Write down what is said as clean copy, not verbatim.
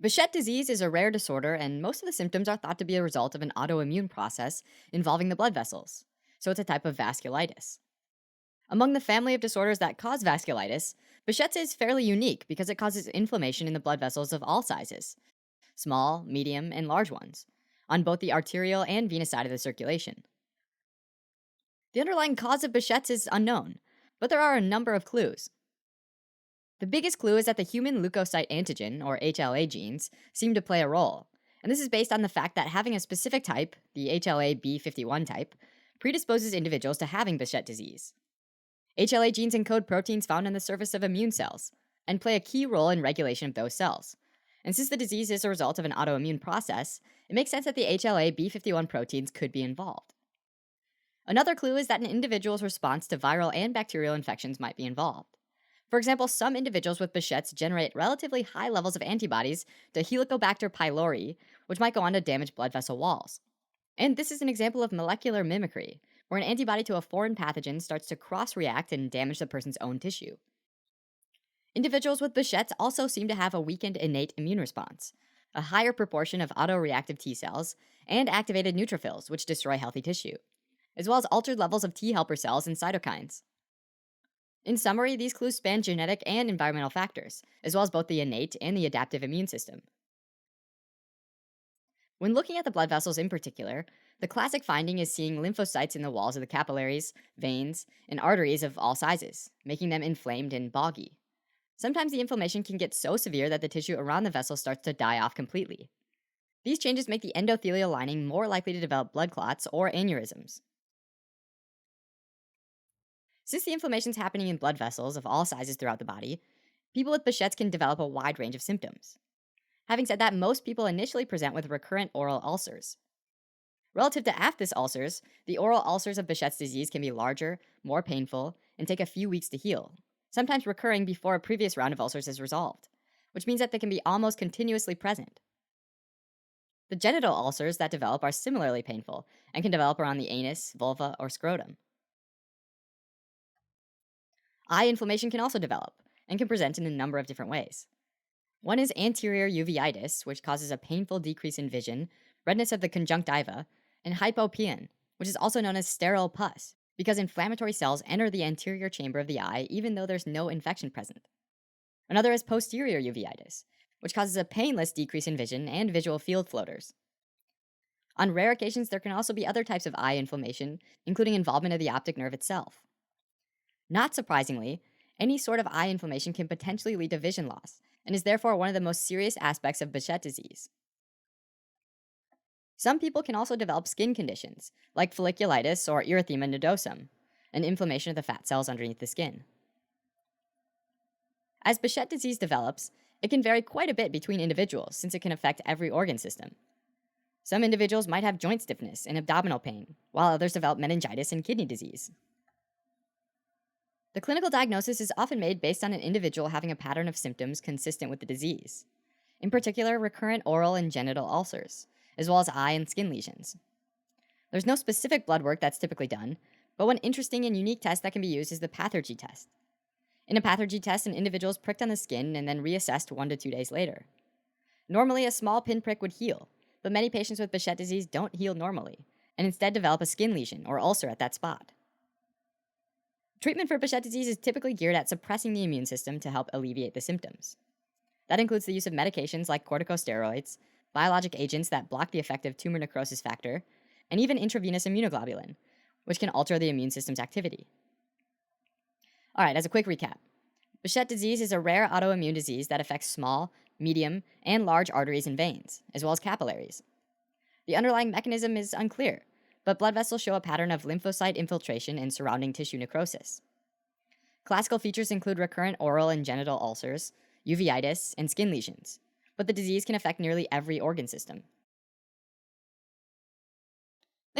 Behçet disease is a rare disorder, and most of the symptoms are thought to be a result of an autoimmune process involving the blood vessels. So it's a type of vasculitis. Among the family of disorders that cause vasculitis, Behçet's is fairly unique because it causes inflammation in the blood vessels of all sizes, small, medium, and large ones, on both the arterial and venous side of the circulation. The underlying cause of Behçet's is unknown, but there are a number of clues. The biggest clue is that the human leukocyte antigen, or HLA genes, seem to play a role. And this is based on the fact that having a specific type, the HLA-B51 type, predisposes individuals to having Behçet disease. HLA genes encode proteins found on the surface of immune cells and play a key role in regulation of those cells. And since the disease is a result of an autoimmune process, it makes sense that the HLA-B51 proteins could be involved. Another clue is that an individual's response to viral and bacterial infections might be involved. For example, some individuals with Behçet's generate relatively high levels of antibodies to Helicobacter pylori, which might go on to damage blood vessel walls. And this is an example of molecular mimicry, where an antibody to a foreign pathogen starts to cross react and damage the person's own tissue. Individuals with Behçet's also seem to have a weakened innate immune response, a higher proportion of autoreactive T cells, and activated neutrophils, which destroy healthy tissue, as well as altered levels of T helper cells and cytokines. In summary, these clues span genetic and environmental factors, as well as both the innate and the adaptive immune system. When looking at the blood vessels in particular, the classic finding is seeing lymphocytes in the walls of the capillaries, veins, and arteries of all sizes, making them inflamed and boggy. Sometimes the inflammation can get so severe that the tissue around the vessel starts to die off completely. These changes make the endothelial lining more likely to develop blood clots or aneurysms. Since the inflammation is happening in blood vessels of all sizes throughout the body, people with Behçet's can develop a wide range of symptoms. Having said that, most people initially present with recurrent oral ulcers. Relative to aphthous ulcers, the oral ulcers of Behçet's disease can be larger, more painful, and take a few weeks to heal, sometimes recurring before a previous round of ulcers is resolved, which means that they can be almost continuously present. The genital ulcers that develop are similarly painful and can develop around the anus, vulva, or scrotum. Eye inflammation can also develop and can present in a number of different ways. One is anterior uveitis, which causes a painful decrease in vision, redness of the conjunctiva, and hypopyon, which is also known as sterile pus, because inflammatory cells enter the anterior chamber of the eye even though there's no infection present. Another is posterior uveitis, which causes a painless decrease in vision and visual field floaters. On rare occasions, there can also be other types of eye inflammation, including involvement of the optic nerve itself. Not surprisingly, any sort of eye inflammation can potentially lead to vision loss, and is therefore one of the most serious aspects of Behçet disease. Some people can also develop skin conditions, like folliculitis or erythema nodosum, an inflammation of the fat cells underneath the skin. As Behçet disease develops, it can vary quite a bit between individuals since it can affect every organ system. Some individuals might have joint stiffness and abdominal pain, while others develop meningitis and kidney disease. The clinical diagnosis is often made based on an individual having a pattern of symptoms consistent with the disease, in particular recurrent oral and genital ulcers, as well as eye and skin lesions. There's no specific blood work that's typically done, but one interesting and unique test that can be used is the pathergy test. In a pathergy test, an individual is pricked on the skin and then reassessed 1 to 2 days later. Normally, a small pinprick would heal, but many patients with Behçet disease don't heal normally, and instead develop a skin lesion or ulcer at that spot. Treatment for Behçet disease is typically geared at suppressing the immune system to help alleviate the symptoms. That includes the use of medications like corticosteroids, biologic agents that block the effect of tumor necrosis factor, and even intravenous immunoglobulin, which can alter the immune system's activity. Alright, as a quick recap, Behçet disease is a rare autoimmune disease that affects small, medium, and large arteries and veins, as well as capillaries. The underlying mechanism is unclear, but blood vessels show a pattern of lymphocyte infiltration and surrounding tissue necrosis. Classical features include recurrent oral and genital ulcers, uveitis, and skin lesions, but the disease can affect nearly every organ system,